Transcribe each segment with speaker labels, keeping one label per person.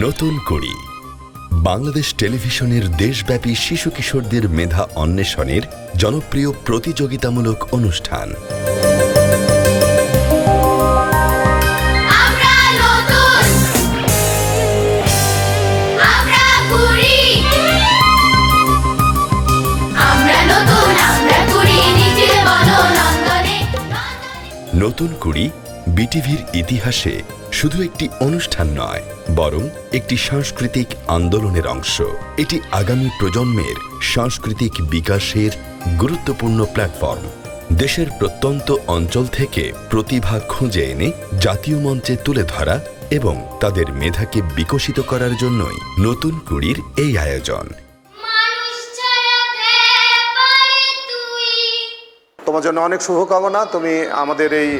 Speaker 1: নতুন কুড়ি বাংলাদেশ টেলিভিশনের দেশব্যাপী শিশু কিশোরদের মেধা অন্বেষণের জনপ্রিয় প্রতিযোগিতামূলক অনুষ্ঠান। নতুন কুড়ি বিটিভির ইতিহাসে শুধু একটি অনুষ্ঠান নয়, বরং একটি সাংস্কৃতিক আন্দোলনের অংশ। এটি আগামী প্রজন্মের সাংস্কৃতিক বিকাশের গুরুত্বপূর্ণ প্ল্যাটফর্ম। দেশের প্রত্যন্ত অঞ্চল থেকে প্রতিভা খুঁজে এনে জাতীয় মঞ্চে তুলে ধরা এবং তাদের মেধাকে বিকশিত করার জন্যই নতুন কুড়ির এই আয়োজন।
Speaker 2: তোমার জন্য অনেক শুভকামনা। তুমি আমাদের এই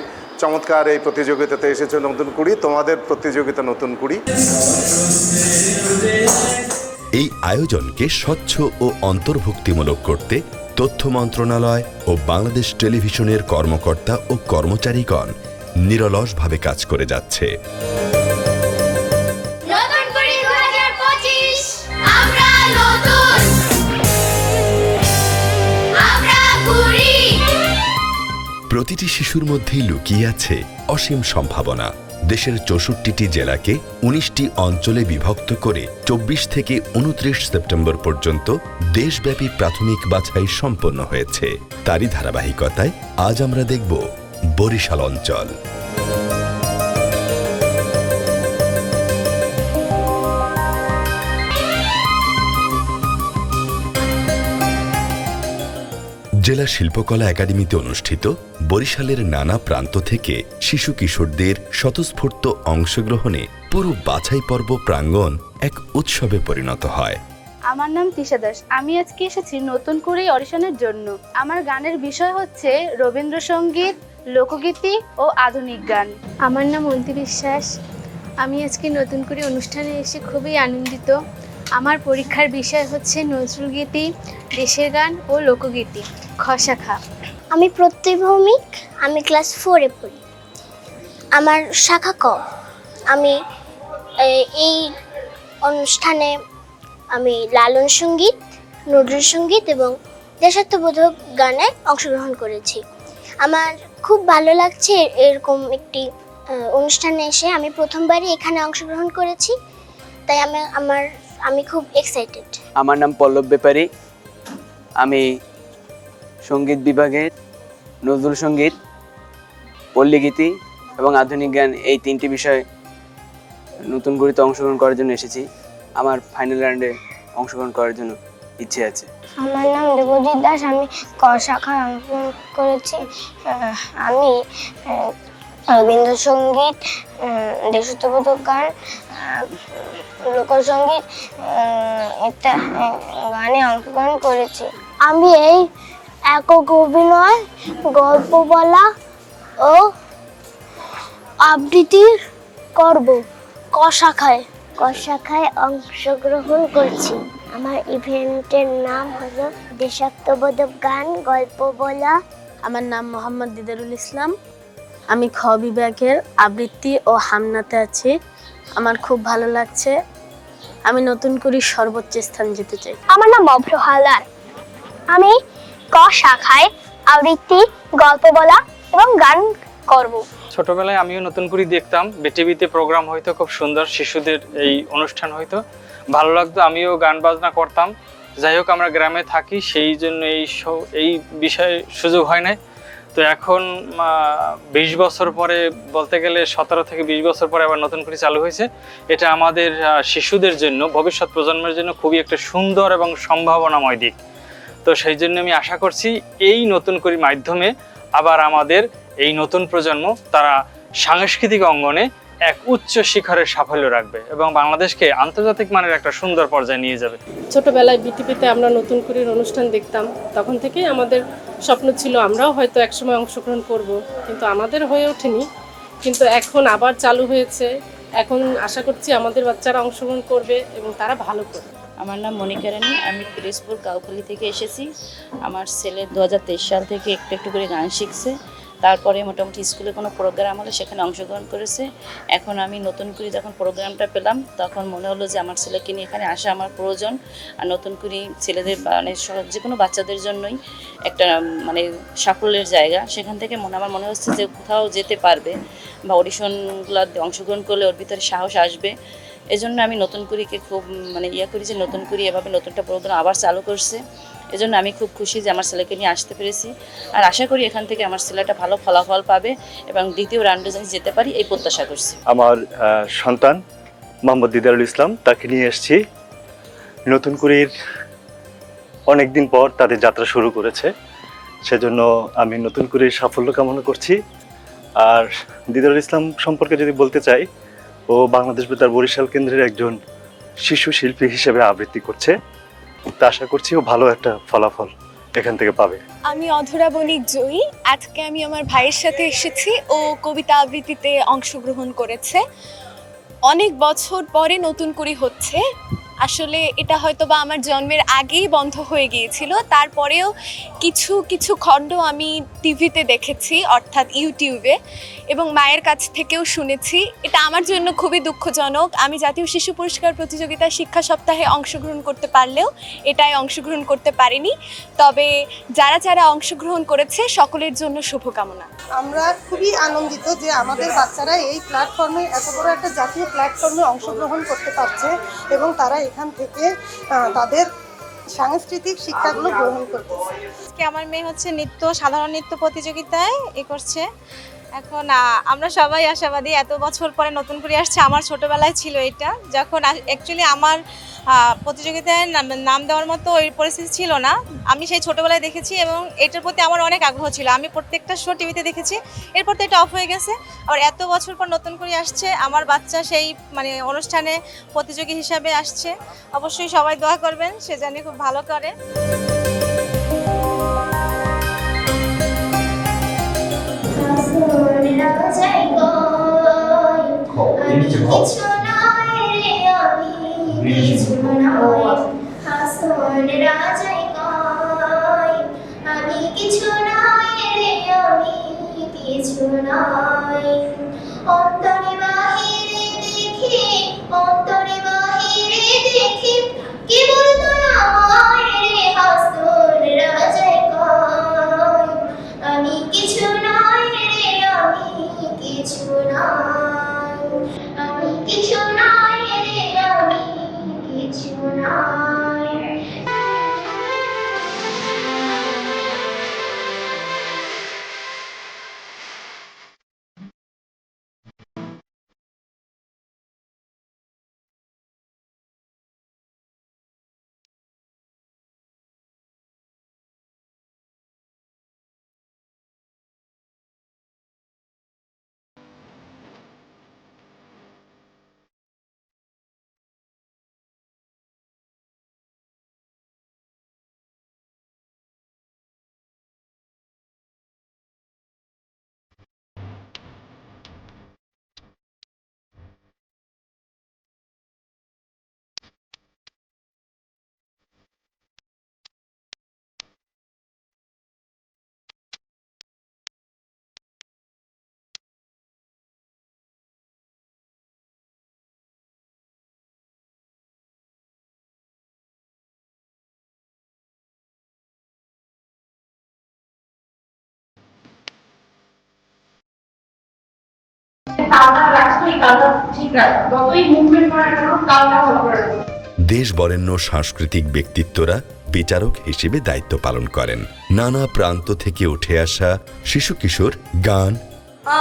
Speaker 2: চমৎকার এই প্রতিযোগিতাতে এসেছো নতুন কুড়ি, তোমাদের প্রতিযোগিতা নতুন কুড়ি।
Speaker 1: এই আয়োজনকে স্বচ্ছ ও অন্তর্ভুক্তিমূলক করতে তথ্য মন্ত্রণালয় ও বাংলাদেশ টেলিভিশনের কর্মকর্তা ও কর্মচারীগণ নিরলসভাবে কাজ করে যাচ্ছে। প্রতিটি শিশুর মধ্যেই লুকিয়ে আছে অসীম সম্ভাবনা। দেশের ৬৪টি জেলাকে ১৯টি অঞ্চলে বিভক্ত করে ২৪ থেকে ২৯ সেপ্টেম্বর পর্যন্ত দেশব্যাপী প্রাথমিক বাছাই সম্পন্ন হয়েছে। তারই ধারাবাহিকতায় আজ আমরা দেখব বরিশাল অঞ্চল। জেলা শিল্পকলা একাডেমিতে অনুষ্ঠিত বরিশালের নানা প্রান্ত থেকে শিশু কিশোরদের স্বতঃস্ফূর্ত অংশগ্রহণে পুরো বাছাই পর্ব প্রাঙ্গণ এক উৎসবে পরিণত হয়।
Speaker 3: আমার নাম তিশা দাস। আমি আজকে এসেছি নতুন করে অডিশনের জন্য। আমার গানের বিষয় হচ্ছে রবীন্দ্রসঙ্গীত, লোকগীতি ও আধুনিক গান।
Speaker 4: আমার নাম অন্তি বিশ্বাস। আমি আজকে নতুন করে অনুষ্ঠানে এসে খুবই আনন্দিত। আমার পরীক্ষার বিষয় হচ্ছে নজরুলগীতি, দেশের গান ও লোকগীতি, খ শাখা।
Speaker 5: আমি প্রত্যয়ভৌমিক, আমি ক্লাস 4-এ পড়ি। আমার শাখা ক। আমি এই অনুষ্ঠানে আমি লালন সঙ্গীত, নজরুল সঙ্গীত এবং দেশাত্মবোধক গানে অংশগ্রহণ করেছি। আমার খুব ভালো লাগছে এরকম একটি অনুষ্ঠানে এসে। আমি প্রথমবারই এখানে অংশগ্রহণ করেছি, তাই আমি খুব এক্সাইটেড।
Speaker 6: আমার নাম পল্লব ব্যাপারী। আমি সঙ্গীত বিভাগের নজরুল সঙ্গীত, পল্লীগীতি এবং আধুনিক গান এই 3টি বিষয়ে নতুন কুড়িতে অংশগ্রহণ করার জন্য এসেছি। আমার ফাইনাল রাউন্ডে অংশগ্রহণ করার জন্য ইচ্ছে আছে।
Speaker 5: আমার নাম দেবজিৎ দাস। আমি ক শাখায় অংশগ্রহণ করেছি। আমি রবীন্দ্রসঙ্গীত, দেশাত্মবোধক গান, লোকসঙ্গীত গানে অংশগ্রহণ করেছি। আমি এই একক অভিনয়, গল্প বলা ও আবৃত্তি করব ক শাখায় অংশগ্রহণ করছি। আমার ইভেন্টের নাম হলো দেশাত্মবোধক গান, গল্প বলা।
Speaker 7: আমার নাম মোহাম্মদ দিদারুল ইসলাম। আমি খ বিভাগের আবৃত্তি ও হামনাতে আছি। আমার খুব ভালো লাগছে। আমি নতুন করে সর্বোচ্চ স্থান যেতে চাই।
Speaker 5: আমার নাম অভ্র হালদার। আমি ক শাখায় আবৃত্তি, গল্প বলা এবং গান করব।
Speaker 8: ছোটবেলায় আমিও নতুন করে দেখতাম, বিটিভিতে প্রোগ্রাম হয়তো খুব সুন্দর, শিশুদের এই অনুষ্ঠান হয়তো ভালো লাগতো। আমিও গান বাজনা করতাম। যাই হোক, আমরা গ্রামে থাকি, সেই জন্য এই বিষয়ে সুযোগ হয় নাই। তো এখন 20 বছর পরে, বলতে গেলে 17 থেকে 20 বছর পরে আবার নতুন করে চালু হয়েছে। এটা আমাদের শিশুদের জন্য, ভবিষ্যৎ প্রজন্মের জন্য খুবই একটা সুন্দর এবং সম্ভাবনাময় দিক। তো সেই জন্য আমি আশা করছি এই নতুন করে মাধ্যমে আবার আমাদের এই নতুন প্রজন্ম তারা সাংস্কৃতিক অঙ্গনে এক উচ্চ শিখরের সাফল্য রাখবে এবং বাংলাদেশকে আন্তর্জাতিক মানের একটা সুন্দর পর্যায়ে নিয়ে যাবে।
Speaker 9: ছোটবেলায় বিটিভিতে আমরা নতুন করে অনুষ্ঠান দেখতাম, তখন থেকেই আমাদের স্বপ্ন ছিল আমরাও হয়তো একসময় অংশগ্রহণ করব, কিন্তু আমাদের হয়ে ওঠেনি। কিন্তু এখন আবার চালু হয়েছে। এখন আশা করছি আমাদের বাচ্চারা অংশগ্রহণ করবে এবং তারা ভালো করবে।
Speaker 10: আমার নাম মনিকা রানী। আমি পিরোজপুর কাউখালী থেকে এসেছি। আমার ছেলে 2023 সাল থেকে একটু একটু করে গান শিখছে। তারপরে মোটামুটি স্কুলে কোনো প্রোগ্রাম হলে সেখানে অংশগ্রহণ করেছে। এখন আমি নতুন করে যখন প্রোগ্রামটা পেলাম তখন মনে হলো যে আমার ছেলেকে নিয়ে এখানে আসা আমার প্রয়োজন। আর নতুন করে ছেলেদের মানে যে কোনো বাচ্চাদের জন্যই একটা মানে সাফল্যের জায়গা। সেখান থেকে আমার মনে হচ্ছে যে কোথাও যেতে পারবে বা অডিশনগুলোতে অংশগ্রহণ করলে ওর ভিতরে সাহস আসবে। এজন্য আমি নতুন করিকে খুব মানে করি যে নতুন করি এভাবে নতুনটা প্রোগ্রাম আবার চালু করছে। এজন্য আমি খুব খুশি যে আমার ছেলেকে নিয়ে আসতে পেরেছি। আর আশা করি এখান থেকে আমার ছেলেটা ভালো ফলাফল পাবে এবং দ্বিতীয় রাউন্ডে যেন যেতে পারি এই প্রত্যাশা করছি।
Speaker 11: আমার সন্তান মোহাম্মদ দিদারুল ইসলাম, তাকে নিয়ে এসেছি। নতুন করির অনেকদিন পর তাদের যাত্রা শুরু করেছে, সেজন্য আমি নতুন করির সাফল্য কামনা করছি। আর দিদারুল ইসলাম সম্পর্কে যদি বলতে চাই, ও বাংলাদেশ বেতার বরিশাল কেন্দ্রের একজন শিশু শিল্পী হিসেবে আবৃত্তি করছে। তা আশা করছি ও ভালো একটা ফলাফল এখান থেকে পাবে।
Speaker 12: আমি অধরা বণিক জয়ী। আজকে আমি আমার ভাইয়ের সাথে এসেছি। ও কবিতা আবৃত্তিতে অংশগ্রহণ করেছে। অনেক বছর পরে নতুন করে হচ্ছে। আসলে এটা হয়তো বা আমার জন্মের আগেই বন্ধ হয়ে গিয়েছিল, তারপরেও কিছু কিছু খণ্ড আমি টিভিতে দেখেছি, অর্থাৎ ইউটিউবে, এবং মায়ের কাছ থেকেও শুনেছি। এটা আমার জন্য খুবই দুঃখজনক। আমি জাতীয় শিশু পুরস্কার প্রতিযোগিতায় শিক্ষা সপ্তাহে অংশগ্রহণ করতে পারলেও এটাই অংশগ্রহণ করতে পারিনি। তবে যারা যারা অংশগ্রহণ করেছে সকলের জন্য শুভকামনা।
Speaker 13: আমরা খুবই আনন্দিত যে আমাদের বাচ্চারা এই প্ল্যাটফর্মে, এত বড় একটা জাতীয় প্ল্যাটফর্মে অংশগ্রহণ করতে পারছে এবং তারা এখান থেকে তাদের সাংস্কৃতিক শিক্ষাগুলো গ্রহণ করতেছে।
Speaker 12: আজকে আমার মেয়ে হচ্ছে সাধারণ নৃত্য প্রতিযোগিতায় করছে। এখন আমরা সবাই আশাবাদী, এত বছর পরে নতুন করে আসছে। আমার ছোটবেলায় ছিল এটা, যখন অ্যাকচুয়ালি আমার প্রতিযোগিতায় নাম দেওয়ার মতো ওই পরিস্থিতি ছিল না। আমি সেই ছোটবেলায় দেখেছি এবং এটার প্রতি আমার অনেক আগ্রহ ছিল। আমি প্রত্যেকটা শো টিভিতে দেখেছি, এরপর তো এটা অফ হয়ে গেছে। আর এত বছর পর নতুন করে আসছে আমার বাচ্চা, সেই মানে অনুষ্ঠানে প্রতিযোগী হিসাবে আসছে। অবশ্যই সবাই দোয়া করবেন সে জানি খুব ভালো করে।
Speaker 5: অন্তরে বাহিরে দেখি, অন্তরে বাহিরে দেখি, কি বলতো আমায় রে হাসন রাজায় কয়, আমি কিছু নয় রে, আমি কিছু নয়, আমি কিছু নয় রে, আমি কিছু নয়।
Speaker 1: দেশ বরেণ্য সাংস্কৃতিক ব্যক্তিত্বরা বিচারক হিসেবে দায়িত্ব পালন করেন। নানা প্রান্ত থেকে উঠে আসা শিশু কিশোর গান,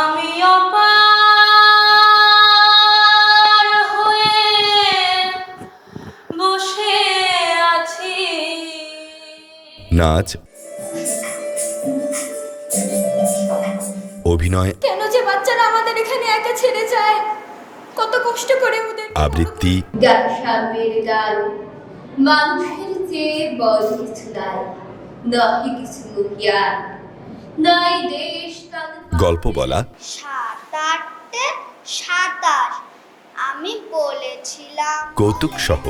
Speaker 14: আমি অপার হয়ে বসে আছি,
Speaker 1: নাচ, অভিনয়,
Speaker 14: কেন যে বাচ্চারা আমাদের এখানে একা ছেড়ে যায়, কত কষ্ট করে ওদের
Speaker 1: আবৃত্তি,
Speaker 14: গান সামের গান, মানুষের চেয়ে বড় কিছু নাই, নহে কিছু জ্ঞান, নাই দেশ
Speaker 1: গল্প বলা,
Speaker 5: 7-8-27 আমি বলেছিলাম,
Speaker 1: কৌতুক সহ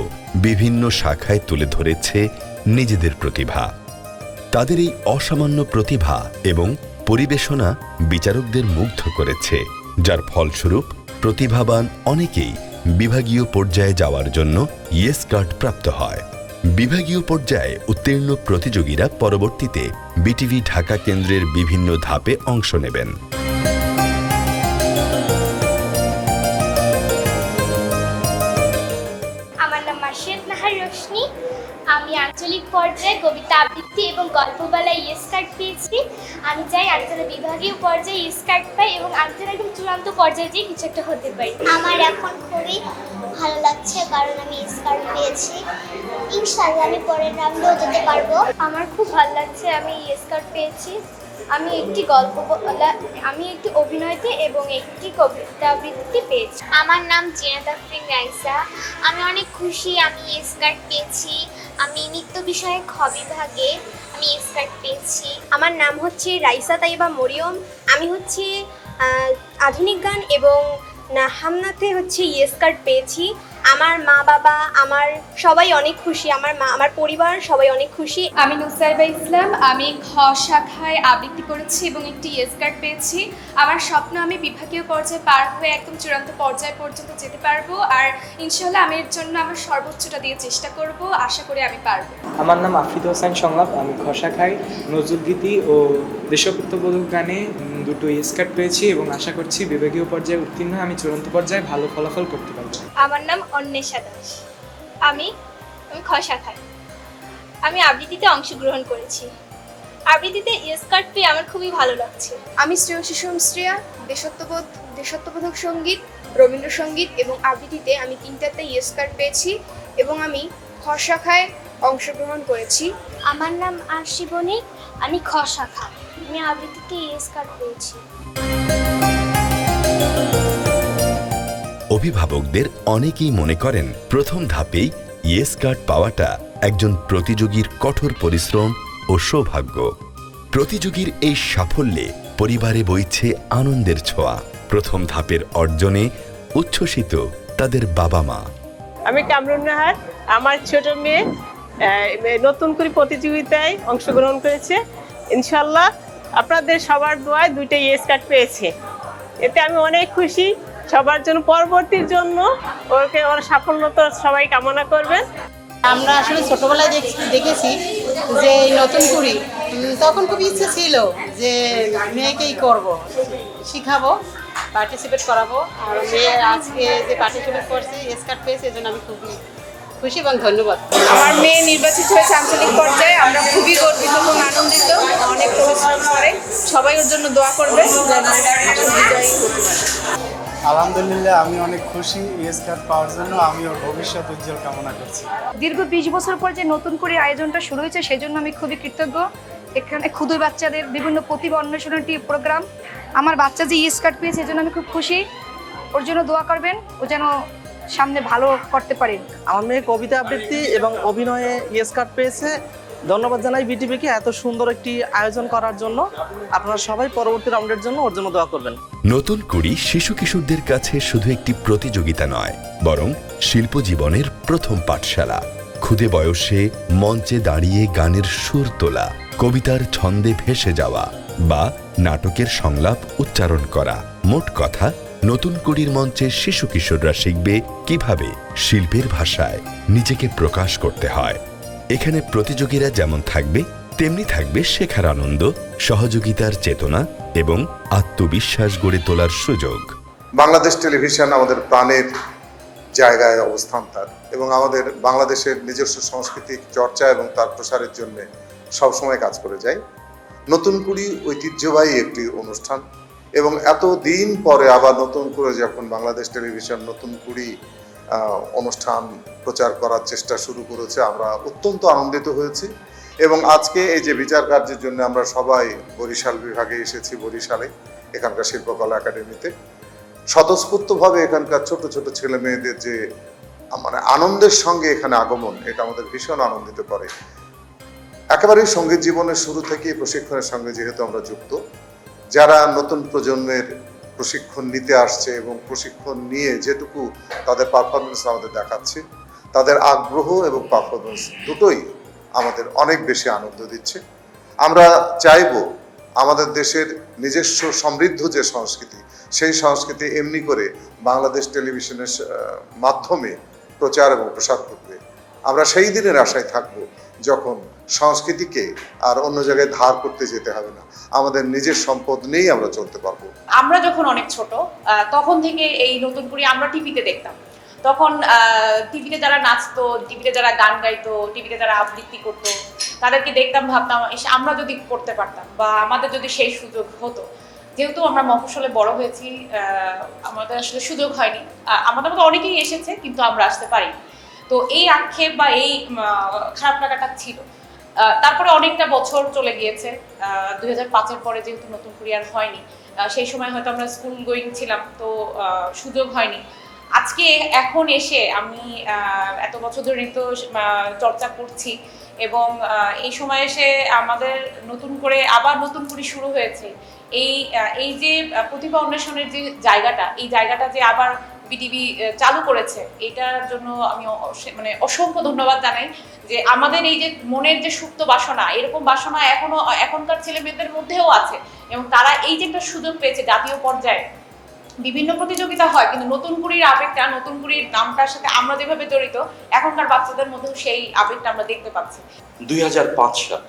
Speaker 1: বিভিন্ন শাখায় তুলে ধরেছে নিজেদের প্রতিভা। তাদের এই অসামান্য প্রতিভা এবং পরিবেশনা বিচারকদের মুগ্ধ করেছে, যার ফলস্বরূপ প্রতিভাবান অনেকেই বিভাগীয় পর্যায়ে যাওয়ার জন্য ইয়েস কার্ড প্রাপ্ত হয়। বিভাগীয় পর্যায়ে উত্তীর্ণ প্রতিযোগীরা পরবর্তীতে বিটিভি ঢাকা কেন্দ্রের বিভিন্ন ধাপে অংশ নেবেন।
Speaker 5: আমার নাম মার্শিয়াত নাহার রোশনি। আমি আঞ্চলিক পর্যায়ে কবিতা আবৃত্তি এবং গল্প বলায় ইয়েস কার্ড পেয়েছি। আমি চাই আমি যেন বিভাগীয় পর্যায়ে ইয়েস কার্ড পাই এবং আমি যেন একদম চূড়ান্ত পর্যায়ে যেয়ে কিছু একটা হতে পারি। আমার এখন খুবই ভালো লাগছে কারণ আমি ইয়েস কার্ড পেয়েছি। ইনশাআল্লাহ আমি পরের রাউন্ডেও যেতে পারবো। আমার খুব ভালো লাগছে আমি ইয়েস কার্ড পেয়েছি। আমি একটি গল্প বলা, আমি একটি অভিনয়তে এবং একটি কবিতা আবৃত্তি পেয়েছি। আমার নাম জিনাত আফরিন রাইসা। আমি অনেক খুশি আমি ইয়েস কার্ড পেয়েছি। আমি নৃত্য বিষয়ে খ বিভাগে আমি ইয়েস কার্ড পেয়েছি। আমার নাম হচ্ছে রাইসা তাইবা মরিয়ম। আমি হচ্ছে আধুনিক গান এবং হামনাতে হচ্ছে ইয়েস কার্ড পেয়েছি। আমার মা বাবা আমার সবাই অনেক খুশি, আমার পরিবার সবাই অনেক খুশি।
Speaker 15: আমি নুসাইবা ইসলাম। আমি খ শাখায় আবৃত্তি করেছি এবং একটি ইয়েস কার্ড পেয়েছি। আমার স্বপ্ন আমি বিভাগীয় পর্যায়ে পার হয়ে একদম চূড়ান্ত পর্যায় পর্যন্ত যেতে পারবো, আর ইনশাল্লাহ আমি এর জন্য আমার সর্বোচ্চটা দিয়ে চেষ্টা করব। আশা করি আমি পারবো।
Speaker 16: আমার নাম আফরিদ হোসেন সংলাপ। আমি খ শাখায় নজরুল গীতি ও দেশাত্মবোধক গানে দুটো ইয়েস কার্ড পেয়েছি এবং আশা করছি বিভাগীয় পর্যায়ে উত্তীর্ণ আমি চূড়ান্ত পর্যায়ে ভালো ফলাফল করতে পারবো।
Speaker 5: আমার নাম অন্বেষা দাস। আমি খ শাখায় আমি আবৃত্তিতে অংশগ্রহণ করেছি। আবৃত্তিতে ইয়েস কার্ড পেয়ে আমার খুবই ভালো লাগছে।
Speaker 15: আমি শ্রেয়সী শ্রিয়া, দেশাত্মবোধক সঙ্গীত, রবীন্দ্রসঙ্গীত এবং আবৃত্তিতে আমি 3টাতে ইয়েস কার্ড পেয়েছি এবং আমি খ শাখায় অংশগ্রহণ করেছি।
Speaker 5: আমার নাম আরশি বণিক। আমি খ শাখা, আমি আবৃত্তিতে ইয়েস কার্ড পেয়েছি।
Speaker 1: অভিভাবকদের অনেকেই মনে করেন প্রথম ধাপেই ইয়েস কার্ড পাওয়াটা একজন প্রতিযোগীর কঠোর পরিশ্রম ও সৌভাগ্য। প্রতিযোগীর এই সাফল্যে পরিবারে বইছে আনন্দের ছোঁয়া। প্রথম ধাপের অর্জনে উচ্ছ্বসিত তাদের বাবা মা।
Speaker 17: আমি কামরুন নাহার। আমার ছোট মেয়ে নতুন করে প্রতিযোগিতায় অংশগ্রহণ করেছে। ইনশাল্লাহ আপনাদের সবার দোয়ায় 2টা ইয়েস কার্ড পেয়েছে। এতে আমি অনেক খুশি। সবার জন্য পরবর্তীর জন্য ওর সাফল্য তো সবাই কামনা করবেন।
Speaker 18: আমরা আসলে ছোটবেলায় দেখেছি যে নতুন কুড়ি, তখন খুব ইচ্ছে ছিল যে মেয়েকেই করব, শিখাবো, পার্টিসিপেট করাবো। আর মেয়ে আজকে যে পার্টিসিপেট করছে, ইয়েস কার্ড পেয়েছে, এই জন্য আমি খুবই খুশি এবং ধন্যবাদ।
Speaker 15: আমার মেয়ে নির্বাচিত হয়েছে আঞ্চলিক পর্যায়ে। আমরা খুবই গর্বিত এবং আনন্দিত। অনেক পরিশ্রম করে, সবাই ওর জন্য দোয়া করবে যেন বিজয়ী হতে পারে।
Speaker 19: আলহামদুলিল্লাহ আমি অনেক খুশি ইয়েস কার্ড পাওয়ার জন্য। আমি ওর ভবিষ্যৎ উজ্জ্বল কামনা করছি।
Speaker 20: দীর্ঘ 20 বছর পর যে নতুন করে আয়োজনটা শুরু হয়েছে সেই জন্য আমি খুবই কৃতজ্ঞ। এখানে ক্ষুদ্র বাচ্চাদের বিভিন্ন প্রতিভা অন্বেষণের একটি প্রোগ্রাম। আমার বাচ্চা যে ইয়েস কার্ড পেয়েছে এই জন্য আমি খুব খুশি। ওর জন্য দোয়া করবেন, ও যেন সামনে ভালো করতে পারে।
Speaker 21: আমার মেয়ে কবিতা আবৃত্তি এবং অভিনয়ে ইয়েস কার্ড পেয়েছে। ধন্যবাদ জানাই বিটিভিকে এত সুন্দর একটি আয়োজন করার জন্য। আপনারা সবাই পরবর্তী রাউন্ডের জন্য ওর জন্য দোয়া করবেন।
Speaker 1: নতুন কুড়ি শিশু কিশোরদের কাছে শুধু একটি প্রতিযোগিতা নয়, বরং শিল্প জীবনের প্রথম পাঠশালা। ক্ষুদে বয়সে মঞ্চে দাঁড়িয়ে গানের সুর তোলা, কবিতার ছন্দে ভেসে যাওয়া বা নাটকের সংলাপ উচ্চারণ করা। মোট কথা, নতুন কুড়ির মঞ্চে শিশু কিশোররা শিখবে কিভাবে শিল্পের ভাষায় নিজেকে প্রকাশ করতে হয়। এখানে প্রতিযোগীরা যেমন থাকবে তেমনি থাকবে শেখার আনন্দ, সহযোগিতার চেতনা এবং আত্মবিশ্বাস গড়ে তোলার সুযোগ।
Speaker 2: বাংলাদেশ টেলিভিশন আমাদের প্রাণের জায়গায় অবস্থান তার, এবং আমাদের বাংলাদেশের নিজস্ব সাংস্কৃতিক চর্চা এবং তার প্রসারের জন্য সবসময় কাজ করে যায়। নতুন কুড়ি ঐতিহ্যবাহী একটি অনুষ্ঠান, এবং এত দিন পরে আবার নতুন করে যখন বাংলাদেশ টেলিভিশন নতুন কুড়ি অনুষ্ঠান প্রচার করার চেষ্টা শুরু করেছে, আমরা অত্যন্ত আনন্দিত হয়েছি। এবং আজকে এই যে বিচার কার্যের জন্য আমরা সবাই বরিশাল বিভাগে এসেছি, বরিশালে এখানকার শিল্পকলা একাডেমিতে স্বতঃস্ফূর্তভাবে এখানকার ছোট ছোট ছেলে মেয়েদের যে মানে আনন্দের সঙ্গে এখানে আগমন, এটা আমাদের ভীষণ আনন্দিত করে। একেবারেই সঙ্গীত জীবনের শুরু থেকে প্রশিক্ষণের সঙ্গে যেহেতু আমরা যুক্ত, যারা নতুন প্রজন্মের প্রশিক্ষণ নিতে আসছে এবং প্রশিক্ষণ নিয়ে যেটুকু তাদের পারফরমেন্স আমাদের দেখাচ্ছে, তাদের আগ্রহ এবং পারফরমেন্স দুটোই আমাদের অনেক বেশি আনন্দ দিচ্ছে। আমরা চাইব আমাদের দেশের নিজস্ব সমৃদ্ধ যে সংস্কৃতি, সেই সংস্কৃতি এমনি করে বাংলাদেশ টেলিভিশনের মাধ্যমে প্রচার এবং প্রসার করবে। আমরা সেই দিনের আশায় থাকব যখন সংস্কৃতিকে আর অন্য জায়গায় ধার করতে যেতে হবে না, আমাদের নিজের সম্পদ নিয়েই আমরা চলতে পারবো।
Speaker 3: আমরা যখন অনেক ছোট তখন থেকে এই নতুন করে আমরা টিভিতে দেখতাম, তখন টিভিতে যারা নাচতো, টিভিতে যারা গান গাইতো, টিভিতে যারা আবৃত্তি করতো, তাদেরকে দেখতাম, ভাবতাম আমরা যদি করতে পারতাম বা আমাদের যদি সেই সুযোগ হতো। যেহেতু আমরা মফস্বলে বড় হয়েছি, আমাদের আসলে সুযোগ হয়নি। আমাদের মতো অনেকেই এসেছে কিন্তু আমরা আসতে পারিনি। তো এই আক্ষেপ বা এই খারাপ লাগাটা ছিল। তারপরে অনেকটা বছর চলে গিয়েছে, 2005-এর পরে যেহেতু নতুন করে আর হয়নি, সেই সময় হয়তো আমরা স্কুল গোয়িং ছিলাম, তো সুযোগ হয়নি। আজকে এখন এসে আমি এত বছর ধরে নৃত্য চর্চা করছি এবং এই সময় এসে আমাদের নতুন করে আবার নতুন করে শুরু হয়েছে। এই যে প্রতিভা অন্বেষণের যে জায়গাটা, এই জায়গাটা যে আবার বিটিভি চালু করেছে, এটার জন্য আমি মানে অসংখ্য ধন্যবাদ জানাই। যে আমাদের এই যে মনের যে সুপ্ত বাসনা, এরকম বাসনা এখনকার ছেলে মেয়েদের মধ্যেও আছে এবং তারা এই যে একটা সুযোগ পেয়েছে জাতীয় পর্যায়ে। বিভিন্ন প্রতিযোগিতা হয় কিন্তু নতুন কুড়ির আবেগটা, নতুন কুড়ির নামটার সাথে আমরা যেভাবে জড়িত, এখনকার বাচ্চাদের মধ্যেও সেই আবেগটা আমরা দেখতে পাচ্ছি।
Speaker 22: 2005 সাল,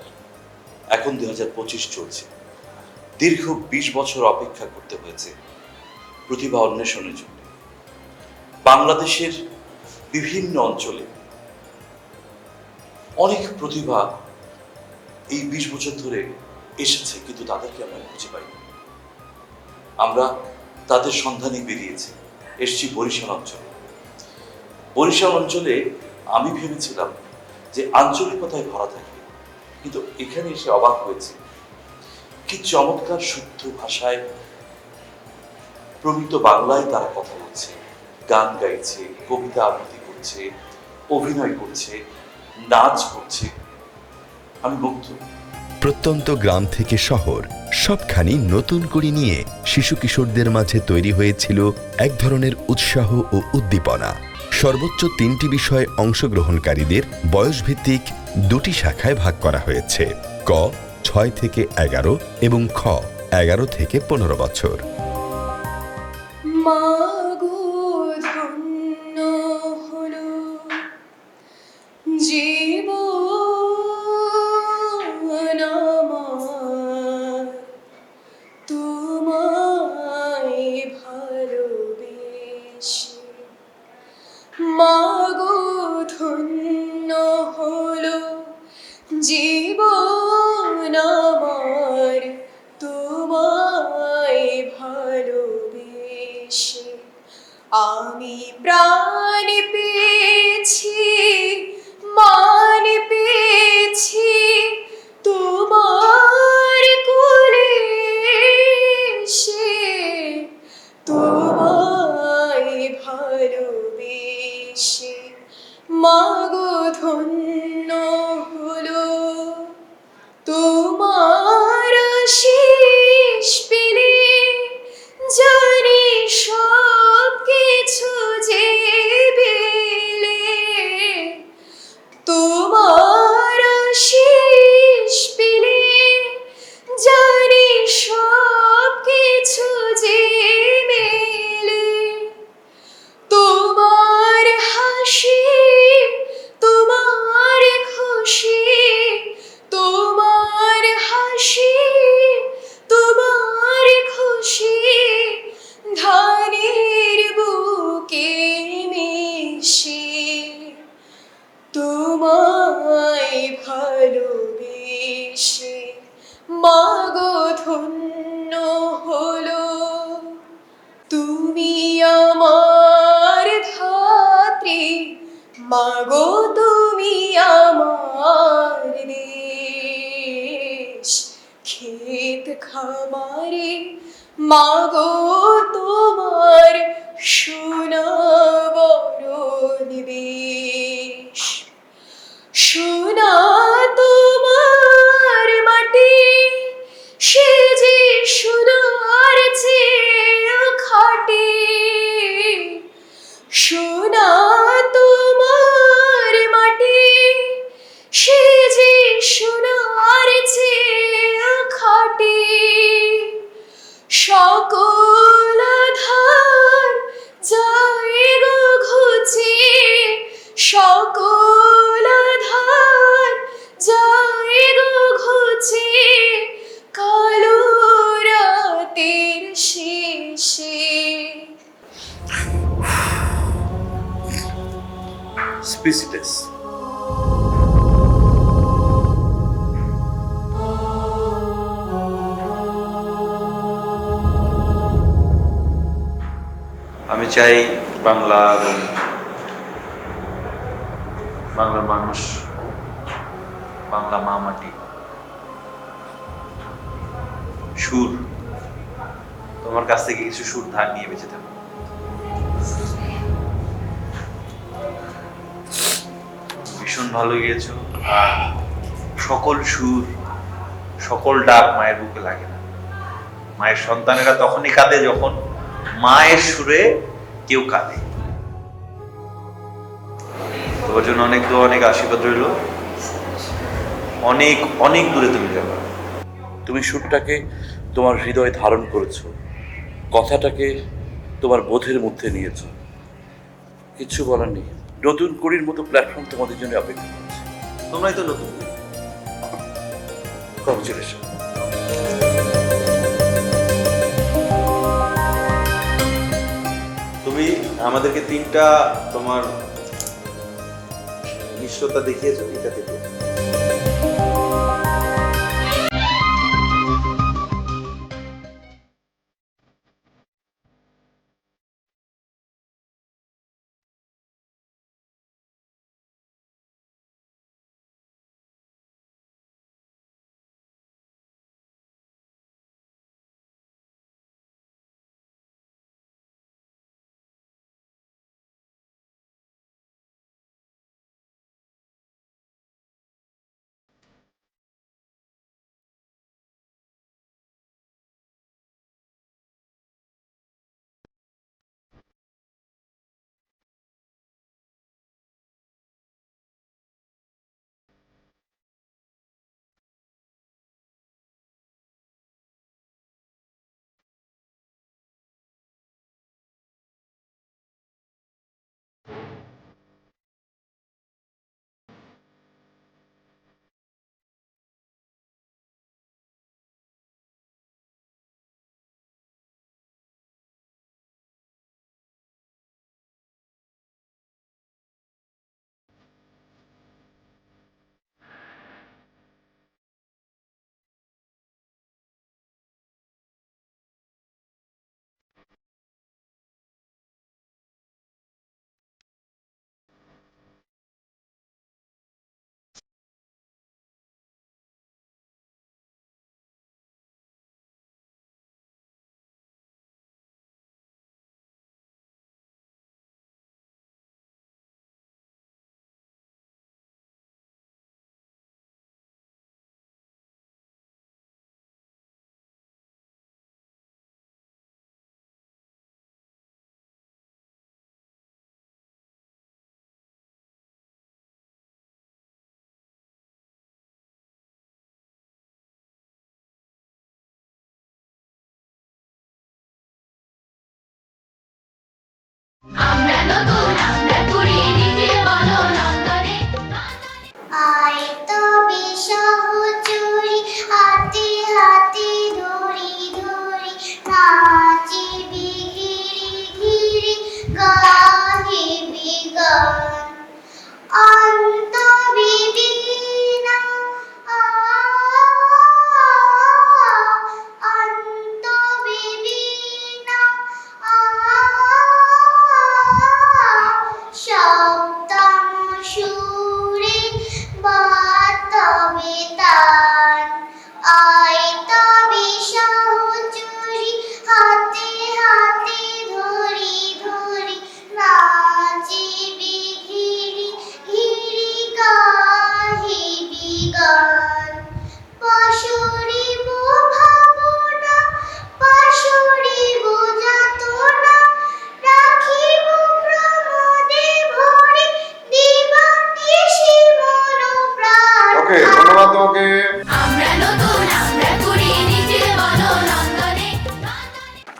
Speaker 22: এখন 2025 চলছে। দীর্ঘ 20 বছর অপেক্ষা করতে হয়েছে প্রতিভা অন্বেষণের জন্য। বাংলাদেশের বিভিন্ন অঞ্চলে অনেক প্রতিভা এই 20 বছর ধরে এসেছে, কিন্তু তাদেরকে আমরা খুঁজে পাইনি। আমরা তাদের সন্ধানে বেরিয়েছি, এসছি বরিশাল অঞ্চলে। বরিশাল অঞ্চলে আমি ভেবেছিলাম যে আঞ্চলিকতায় ভরা থাকবে, কিন্তু এখানে এসে অবাক হয়েছে কি চমৎকার শুদ্ধ ভাষায় প্রমিত বাংলায় তারা কথা বলছে, গান গাইছে, কবিতা আবৃত্তি করছে, অভিনয় করছে, নাচ করছে। আমি মুগ্ধ।
Speaker 1: প্রত্যন্ত গ্রাম থেকে শহর সবখানি নতুন করে নিয়ে শিশু কিশোরদের মাঝে তৈরি হয়েছিল এক ধরনের উৎসাহ ও উদ্দীপনা। সর্বোচ্চ 3টি বিষয়ে অংশগ্রহণকারীদের বয়সভিত্তিক 2টি শাখায় ভাগ করা হয়েছে, ক 6 থেকে 11 এবং খ 11 থেকে 15 বছর।
Speaker 14: মাগো ধন্য হলো জীবন আমার তোমায় ভালোবেসে। আমি প্রাণ পেয়েছি, মান পেয়েছি তোমার কোলে এসে, তোমায় ভালোবেসে। মাগো ধন্য হলো তোমার আশিস পেলে, জানি সব কিছু যে পেলে। তোমার আশিস পেলে, জানি সব কিছু যে মেলে। তোমার হাসি, তোমার খুশি, তোমার হাসি, তোমার খুশি, ধানের বুকে মিশে। তোমায় ভালোবেসে মাগো ধন্য হলো তুমি আমার ধাত্রী। মাগো তুমি আমার দেশ, ক্ষেত খামারে মাগো তোমার সোনা বরণ বেশ। সোনা তোমার মাটি, সে যে সোনার চেয়ে খাঁটি। সোনা তোমার মাটি, সে যে সোনার চেয়ে খাঁটি।
Speaker 22: স্পিসিলেস।
Speaker 4: আমি চাই বাংলা এবং বাংলার মানুষ, বাংলা মা মাটি, সুর, তোমার কাছ থেকে কিছু সুর ধার নিয়ে বেঁচে থাকো। ভীষণ ভালো গিয়েছো। আর সকল সুর, সকল ডাক মায়ের বুকে লাগে না। মায়ের সন্তানেরা তখনই কাঁদে যখন মায়ের সুরে কেউ কাঁদে। তোমার জন্য অনেক দোয়া, অনেক আশীর্বাদ রইল। অনেক অনেক দূরে তুমি যাবে।
Speaker 22: তুমি সুরটাকে তোমার হৃদয়ে ধারণ করেছো, কথাটাকে তোমার বোধের মধ্যে নিয়েছো। কিচ্ছু বলার নেই, নতুন কুড়ির মতো প্ল্যাটফর্ম তোমাদের জন্য অপেক্ষা করছে।
Speaker 4: তোমরাই তো নতুন।
Speaker 22: কংগ্রেচুলেশন।
Speaker 4: তুমি আমাদেরকে 3টা তোমার মিশ্রতা দেখিয়েছো, এটা থেকে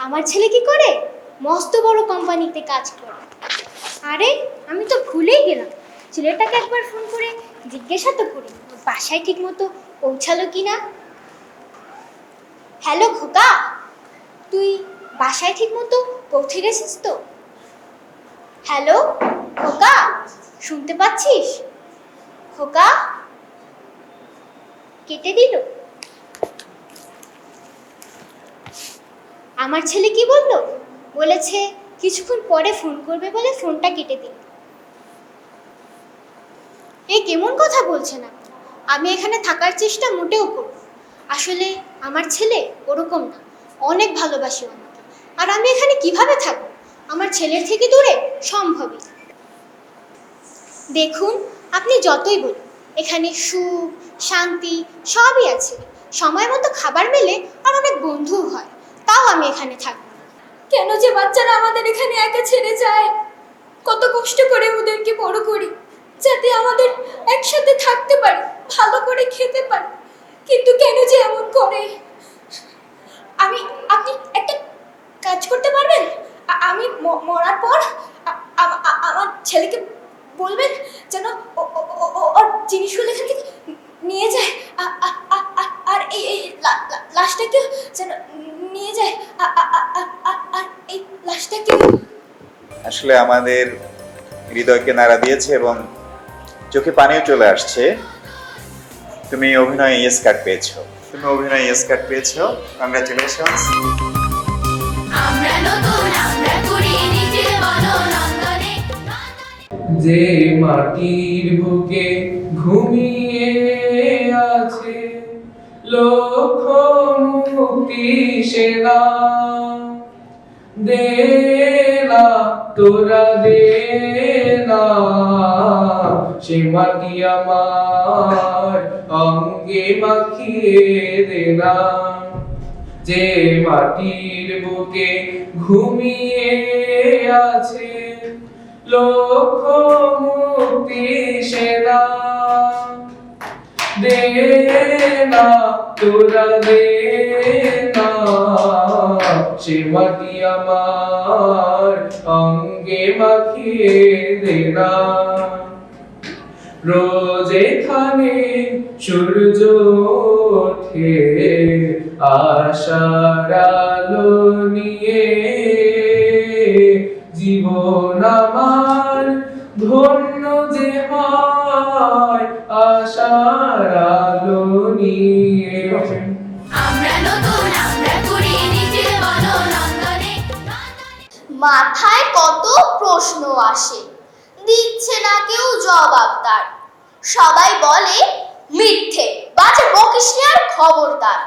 Speaker 5: আমার ছেলে কি করে? মস্ত বড় কোম্পানিতে কাজ করে। আরে আমি তো ভুলেই গেলাম, ছেলেটাকে একবার ফোন করে জিজ্ঞাসা তো করি বাসায় ঠিক মতো পৌঁছালো কিনা। হ্যালো খোকা, তুই বাসায় ঠিক মতো পৌঁছে গেছিস তো? হ্যালো খোকা, শুনতে পাচ্ছিস? খোকা কেটে দিল। আমার ছেলে কি বললো? বলেছে কিছুক্ষণ পরে ফোন করবে বলে ফোনটা কেটে দিল। এ কেমন কথা বলছেন আপনি? আমি এখানে থাকার চেষ্টা মোটেও করব। আসলে আমার ছেলে ওরকম না, অনেক ভালোবাসি আমাকে। আর আমি এখানে কিভাবে থাকবো? আমার ছেলের থেকে দূরে সম্ভবই। দেখুন, আপনি যতই বলুন, এখানে সুখ শান্তি সবই আছে। সময় মতো খাবার মেলে আর অনেক বন্ধুও হয়, তাও আমি এখানে থাকবো না।
Speaker 14: কেন যে বাচ্চারা আমাদের এখানে একা ছেড়ে যায়? কত কষ্ট করে ওদেরকে বড় করি যাতে আমাদের একসাথে থাকতে পারি, ভালো করে খেতে পারি, কিন্তু কেন যে এমন করে? আপনি একটা কাজ করতে পারবেন? আমি মরার পর আমার ছেলেকে বলবেন যেন ওর জিনিসগুলো এখান থেকে নিয়ে যায়, আর এই লাশটাকে যেন নিয়ে যায়, আর এই লাশটাকে।
Speaker 4: আসলে আমাদের হৃদয়কে নাড়া দিয়েছে এবং চোখে পানিও চলে আসছে। তুমি অভিনয়ে ইয়েস কার্ড পেয়েছো। কংগ্রাচুলেশনস।
Speaker 6: যে মাটির বুকে ঘুমিয়ে আছে লক্ষ মুক্তি সেনা, দে না তোরা দে না সে মাটি আমার অঙ্গে মাখিয়ে দে না। যে মাটির বুকে ঘুমিয়ে আছে লক্ষ মুক্তি সেনা, দে না তোরা দে না সে মাটি আমার অঙ্গে মাখিয়ে দে না। রোজ এখানে সূর্য ওঠে আশার আলো নিয়ে, জীবন আমার ধন্য যে হয় আশার আলো নিয়ে।
Speaker 5: মাথায় কত প্রশ্ন আসে, দিচ্ছে না কেউ জবাব তার। সবাই বলে মিথ্যে, বাজে বকিস নি আর খবরদার।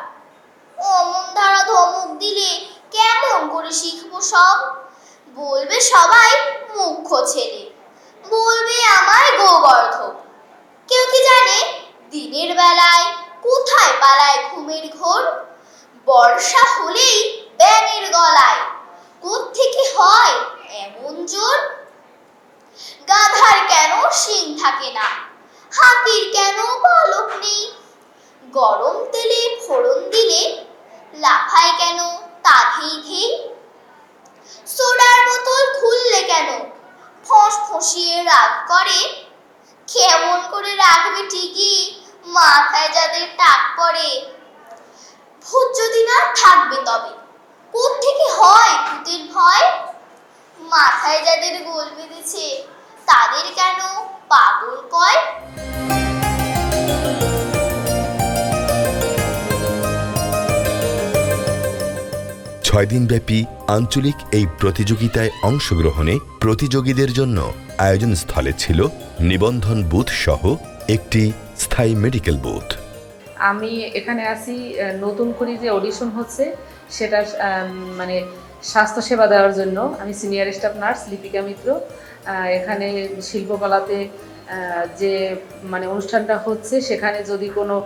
Speaker 5: অমন ধারা ধমক দিলে কেমন করে শিখবো সব? বলবে সবাই মুখ্য ছেলে, বলবে আমায় গোবর্ধন। কেউ কি জানে দিনের বেলায় কোথায় পালায় ঘুমের ঘোর? বর্ষা হলেই ব্যাঙের গলায় কোত্থেকে হয় এমন জোর? গাধার কেন শিং থাকে না, হাতির কেন পালক নেই? গরম তেলে ফোড়ন দিলে লাফায় কেন তাঘেই ঘেই? সোডার বোতল খুললে কেন ফস ফসিয়ে রাগ করে? কেমন করে রাখবে ঠিকই মাথায় যাদের টাক পড়ে? ভূত যদি না থাকবে তবে কোত্থেকে হয় ভূতের ভয়? মাথায় যাদের গোল বেঁধেছে তাদের কেন পাগল কয়?
Speaker 1: 6 দিনব্যাপী আঞ্চলিক এই প্রতিযোগিতায় অংশগ্রহণে প্রতিযোগীদের জন্য আয়োজন স্থলে ছিল নিবন্ধন বুথ সহ একটি স্থায়ী মেডিকেল বুথ।
Speaker 7: আমি এখানে আসি নতুন করে যে অডিশন হচ্ছে সেটা মানে স্বাস্থ্যসেবা দেওয়ার জন্য। আমি সিনিয়র স্টাফ নার্স লিপিকা মিত্র। এখানে শিল্পকলাতে যে মানে অনুষ্ঠানটা হচ্ছে সেখানে যদি কোনো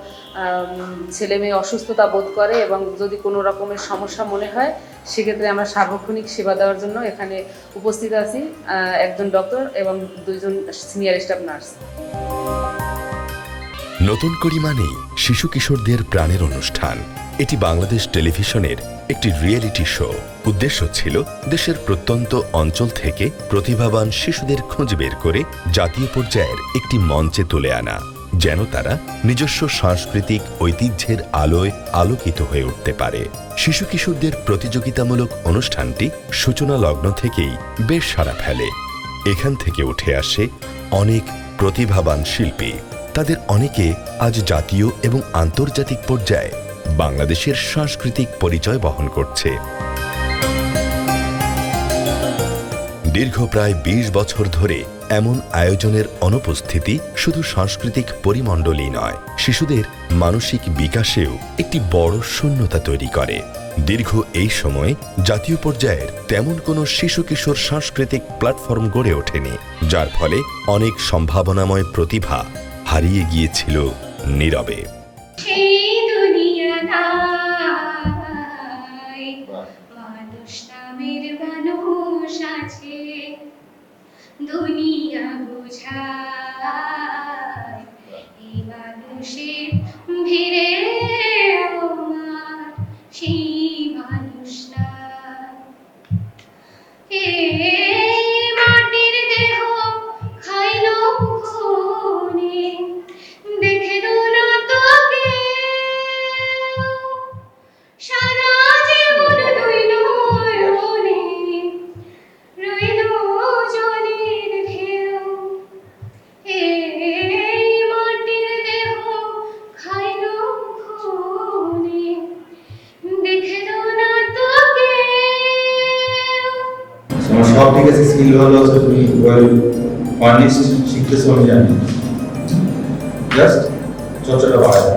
Speaker 7: ছেলে মেয়ে অসুস্থতা বোধ করে এবং যদি কোনো রকমের সমস্যা মনে হয় সেক্ষেত্রে আমরা সার্বক্ষণিক সেবা দেওয়ার জন্য এখানে উপস্থিত আছি, একজন ডক্টর এবং 2 জন সিনিয়র স্টাফ নার্স।
Speaker 1: নতুন করি মানেই শিশু কিশোরদের প্রাণের অনুষ্ঠান। এটি বাংলাদেশ টেলিভিশনের একটি রিয়েলিটি শো। উদ্দেশ্য ছিল দেশের প্রত্যন্ত অঞ্চল থেকে প্রতিভাবান শিশুদের খোঁজ বের করে জাতীয় পর্যায়ের একটি মঞ্চে তুলে আনা, যেন তারা নিজস্ব সাংস্কৃতিক ঐতিহ্যের আলোয় আলোকিত হয়ে উঠতে পারে। শিশু কিশোরদের প্রতিযোগিতামূলক অনুষ্ঠানটি সূচনা লগ্ন থেকেই বেশ সাড়া ফেলে। এখান থেকে উঠে আসে অনেক প্রতিভাবান শিল্পী। তাদের অনেকে আজ জাতীয় এবং আন্তর্জাতিক পর্যায়ে বাংলাদেশের সাংস্কৃতিক পরিচয় বহন করছে। দীর্ঘ প্রায় ২০ বছর ধরে এমন আয়োজনের অনুপস্থিতি শুধু সাংস্কৃতিক পরিমণ্ডলই নয়, শিশুদের মানসিক বিকাশেও একটি বড় শূন্যতা তৈরি করে। দীর্ঘ এই সময়ে জাতীয় পর্যায়ের তেমন কোনো শিশু কিশোর সাংস্কৃতিক প্ল্যাটফর্ম গড়ে ওঠেনি, যার ফলে অনেক সম্ভাবনাময় প্রতিভা হারিয়ে গিয়েছিল নীরবে।
Speaker 8: দুনিয়া বুঝায় এই মানুষের ভিড়ে সেই মানুষটা মাটির দেহ খাইল খুনে দেখে না তোকে সারা জীবন দুই নয়নে রইল জলের ঢেউ এই মাটির দেহ খাইল খুনে দেখে না তোকে।
Speaker 9: তোমার সব ঠিক আছে, স্কিল ভালো আছে, তুমি ওয়েল ফার্নিশড শিখতেছো আমি জানি, জাস্ট চর্চাটা বাড়ায়।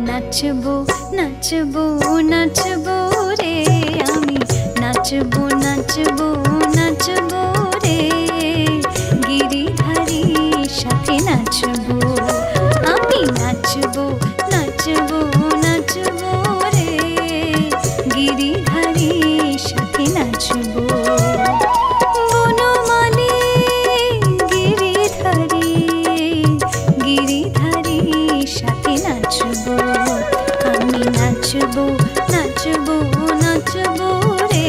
Speaker 8: নাচবো নাচবো নাচবো রে আমি নাচবো নাচবো নাচবো রে গিরিধারীর সাথে নাচবো আমি নাচবো নাচবো নাচবো রে গিরিধারীর সাথে নাচবো বনমালী গিরিধারী গিরিধারীর সাথে নাচবো আমি নাচবো নাচবো নাচবো রে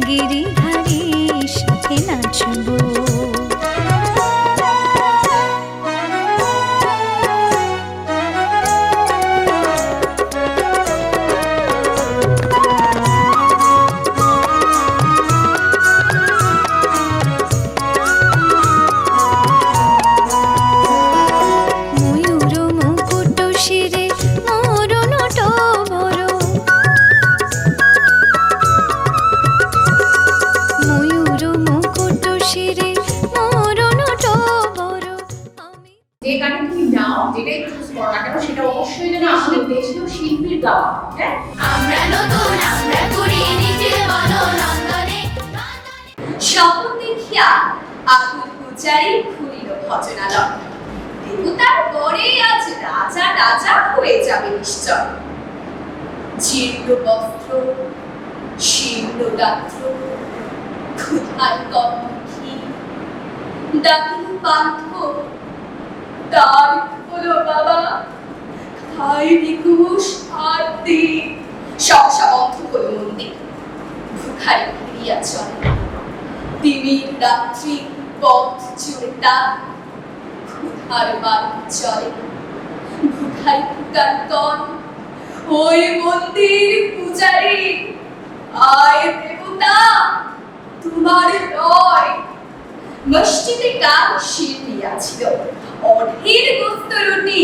Speaker 8: গিরিধারীর সাথে নাচবো।
Speaker 3: যে গানে তুমি নাও, যেটাই চুজ করো না কেন, সেটা অবশ্যই যেন আমাদের দেশীয় শিল্পীর গাওয়া। হ্যাঁ, আমরা নতুন, আমরা করি নিজের মনোনন্দনে। স্বপ্ন দেখিয়া আকুল পূজারি খুলিল ভজনালয়, দেবতার পরে আজ রাজা রাজা হয়ে যাবে নিশ্চয়। জীর্ণ বস্ত্র, শীর্ণ গাত্র, ক্ষুধার কণ্ঠী ডাকিল পান্থ, তার হলো বাবা খাই নিকুশ আর দিন। সহসা বন্ধ হলো মন্দির, ভুখারি ফিরিয়া চলে তিমির রাত্রি পথ জুড়ে তার ক্ষুধার বাড়ি চলে। ভুখারি ফুকার তন ওই মন্দির পূজারি, আয় দেবতা তোমার নয়। মসজিদে গান শিল্পী আছিল,
Speaker 15: অধীর গোস্ত রুটি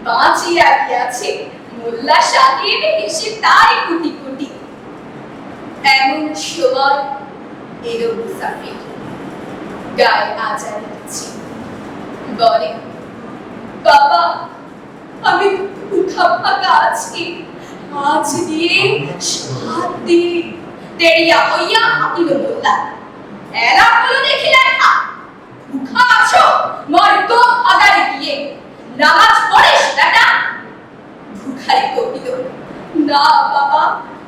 Speaker 15: বাঁচিয়া গিয়াছে, মোল্লা সাহেব এসে তাই কুটি কুটি। এমন সময় এলো মুসাফির, গায়ে আজার দিচ্ছি, বলে বাবা আমি ভুখা ফাঁকা আছি, আজ দিয়ে 7 দিন দেরিয়া হইয়া হাতিল মোল্লা। এরা হলো দেখি লেখা, ভুখা আছো মরতো আগারে গিয়ে, নামাজ পড়িস বেটা। ভুখারি কহিল না বাবা।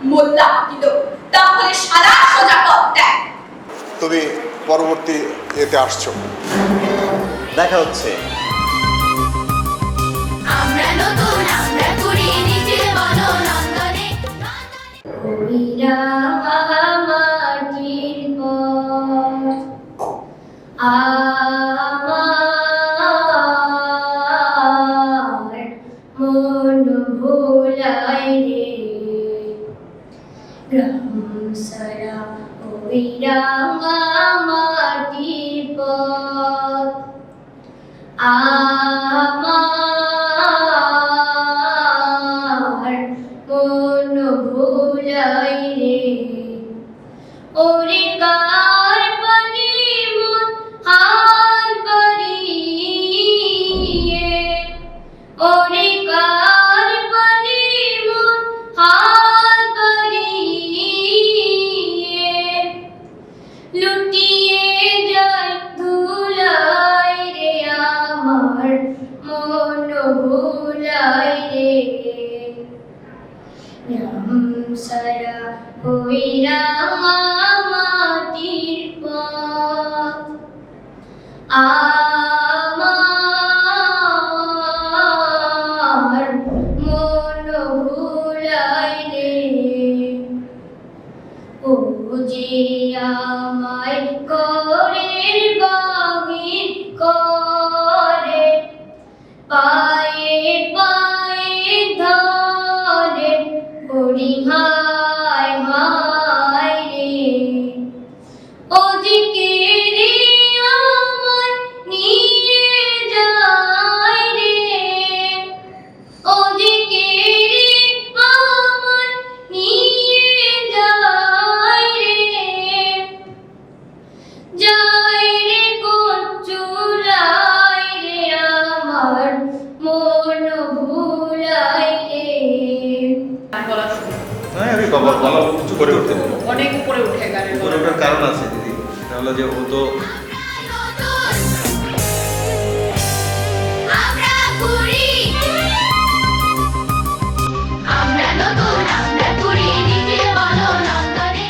Speaker 15: মোল্লা হাতিল তাহলে সারা সোজা পথ দেখ।
Speaker 2: তুমি পরবর্তী এতে আসছো,
Speaker 22: দেখা হচ্ছে।
Speaker 8: আমরা নতুন আমরা করি নিজের বলো নন্দনে কইরা মাটির পর আমার মন ভোলাই রে গ্রাম সারা কইরা মাটির পর আমার মন ভোলাই রে ওরে কার পানি মন হাল বাড়িয়ে, ওরে কার পানি মন হাল বাড়িয়ে লুটিয়ে যায় ধুলাই রে আমার মন ভুলাই রে রাম সারা হইরা মাটির পথ আমার মন ভুলাই রে ও যে আমায় করের বাগির করে পায়ে পায়ে ধরে করি হায় হায় রে ও যে কে রে আমায় নিয়ে যায় রে ও যে কে রে আমায় নিয়ে যায় রে যায় রে কোন চুলাই রে আমার মন ভুলাই রে।
Speaker 4: হ্যাঁ আমি বাবা বলা কিছু করে উঠতে
Speaker 7: অনেক উপরে উঠে গানের
Speaker 4: উপরে ওঠার কারণ আছে দিদি, তাহলে যে ও তো
Speaker 8: আমরা করি আমরা নতুন আমরা করি নিজের বলো নন্দনে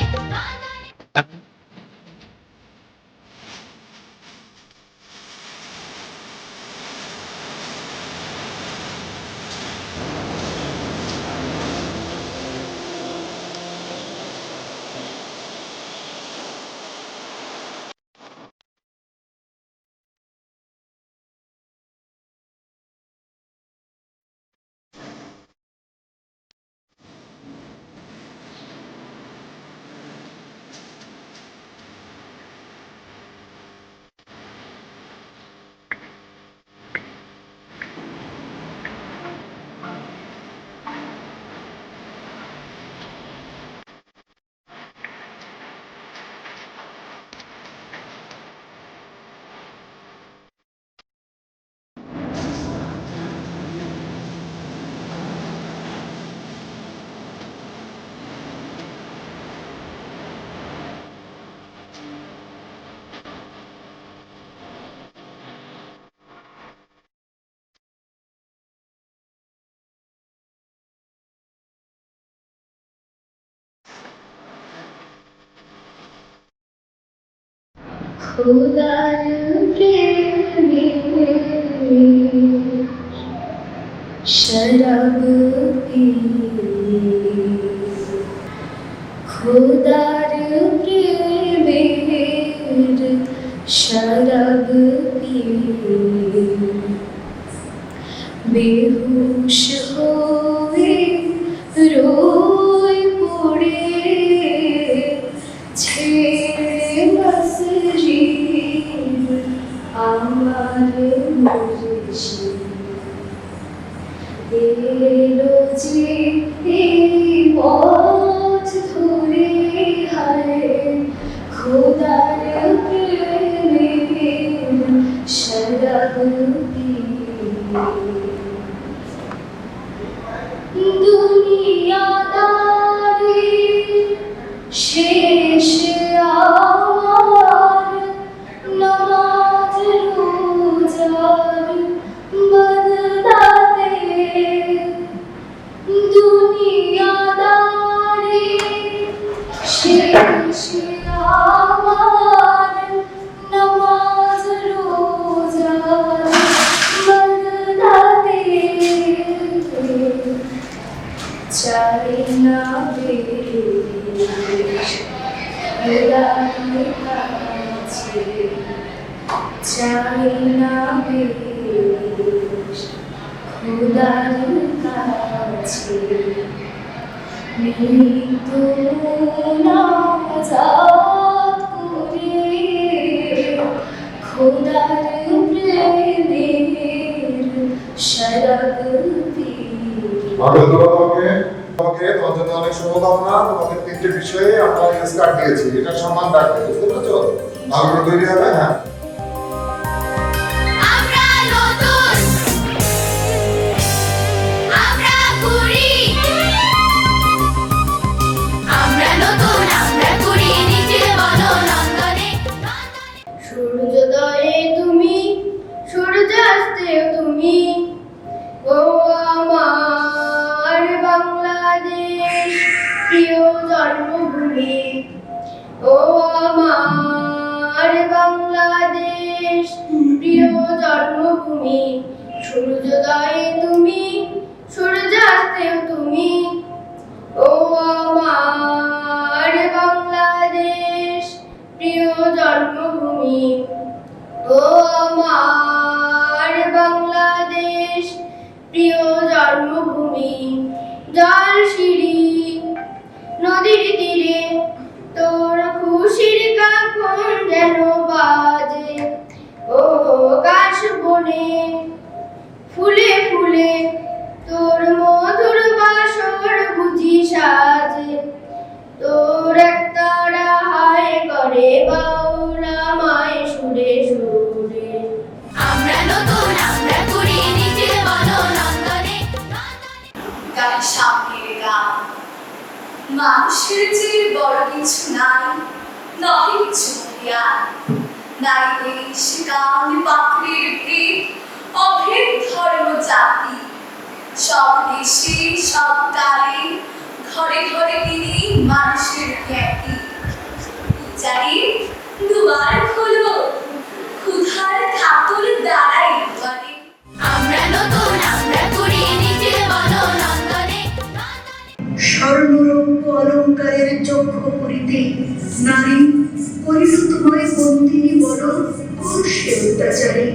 Speaker 8: খুদার প্রেমে শরাব পিয়ে খুদার প্রেমে শরাব পিয়ে বেহুশ হয়ে রোয় পড়ে ছেড়ে মসজিদ আমার এলো যে এই পথ ধরে হায় খোদার প্রেমের শরাবতি দুনিয়াদারি শেষ আমার নামাজ রোজার বদলাতে দুনিয়াদারি শেষ আমার নামাজ রোজার বদলাতে চাই না বেশ খোদার কাছে চাই না বেশ খোদার কাছে মৃত্যু নাজাত করে খোদার প্রেমের শরাব
Speaker 2: তোমাকে তোমার জন্য অনেক শুভকামনা। তোমাকে 3টে বিষয়ে আমরা স্কার্ট দিয়েছি, এটা সম্মান রাখবে, বুঝতে পেরেছো? ভালো করে তৈরি হবে। হ্যাঁ,
Speaker 8: আমরা নতুন আমরা করি আমরা নতুন আমরা করি নিজের বলো নন্দনে সূর্যোদয়ে তুমি সূর্যাস্তেও তুমি ও আমার বাংলাদেশ প্রিয় জন্মভূমি ও আমার বাংলাদেশ প্রিয় জন্মভূমি সূর্যোদয়ে তুমি সূর্যাস্তেও তুমি ও আমার বাংলাদেশ প্রিয় জন্মভূমি ও আমার বাংলাদেশ প্রিয় জন্মভূমি জল সিঁড়ি নদীর তীরে তোর খুশির কাকন যেন বাজে ও কাশ বনে ফুলে ফুলে তোর মধুর বাসর বুঝি সাজে তোর একতারা হায় করে বাউলা মায় সুরে সুরে আমরা নতুন আমরা করি নিজের বলো নন্দনে গান সামনের গান মানুষের যে বড় কিছু নাই নহে কিছু জ্ঞান নাই দেশ গান পাখির ভেদ অভেদ ধর্ম জাতি সব দেশে সব কালে ঘরে ঘরে তিনি মানুষের খ্যাতি জানি দুয়ার খোলো ক্ষুধার কাতর দাঁড়াই দুয়ারে আমরা নতুন আমরা করি নিজের বলো নন্দনে
Speaker 10: স্বর্ণরৌপ্য অলঙ্কারের চক্ষ করিতে নারী করিল তোমায় বন্দিনী বলো সে অত্যাচারী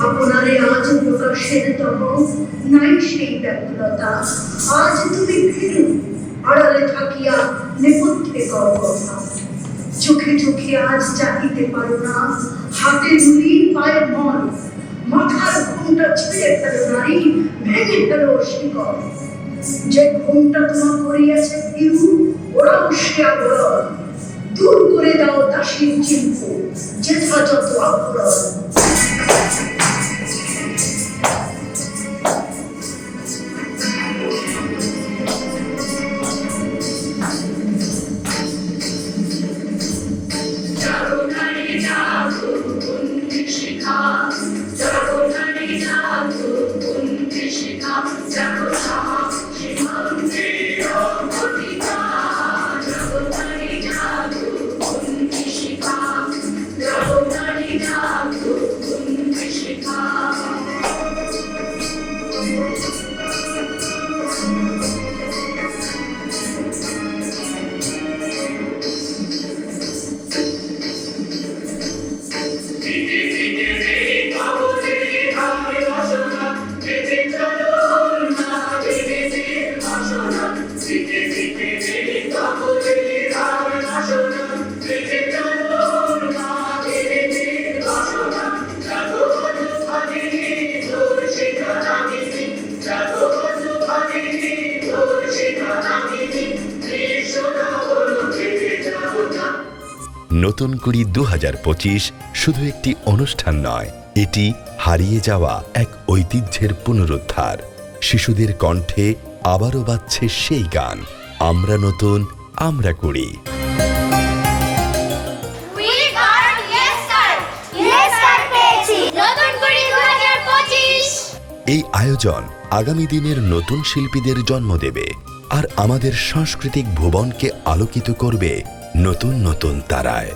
Speaker 10: আপনারে আজ প্রকাশের তহ নাই সেই ব্যাকুলতা আজ তুমি ফিরু আড়ালে থাকিয়া নেপথ্যে কর কথা চোখে চোখে আজ চাহিতে পারো না হাতে নুড়ি পায়ে মন মাথার ঘুমটা ছিঁড়ে ফেলো নারী ভেঙে ফেলো শিকড় যে ঘুমটা তোমার করিয়াছে ফিরু ওরাও সে আবরণ দূর করে দাও দাসীর চিহ্ন যথাযথ আবরণ
Speaker 8: Thank you.
Speaker 1: নতুন কুড়ি 2025 শুধু একটি অনুষ্ঠান নয়, এটি হারিয়ে যাওয়া এক ঐতিহ্যের পুনরুদ্ধার। শিশুদের কণ্ঠে আবারও বাজছে সেই গান, আমরা নতুন, আমরা কুড়ি। এই আয়োজন আগামী দিনের নতুন শিল্পীদের জন্ম দেবে আর আমাদের সাংস্কৃতিক ভুবনকে আলোকিত করবে নতুন নতুন তারায়।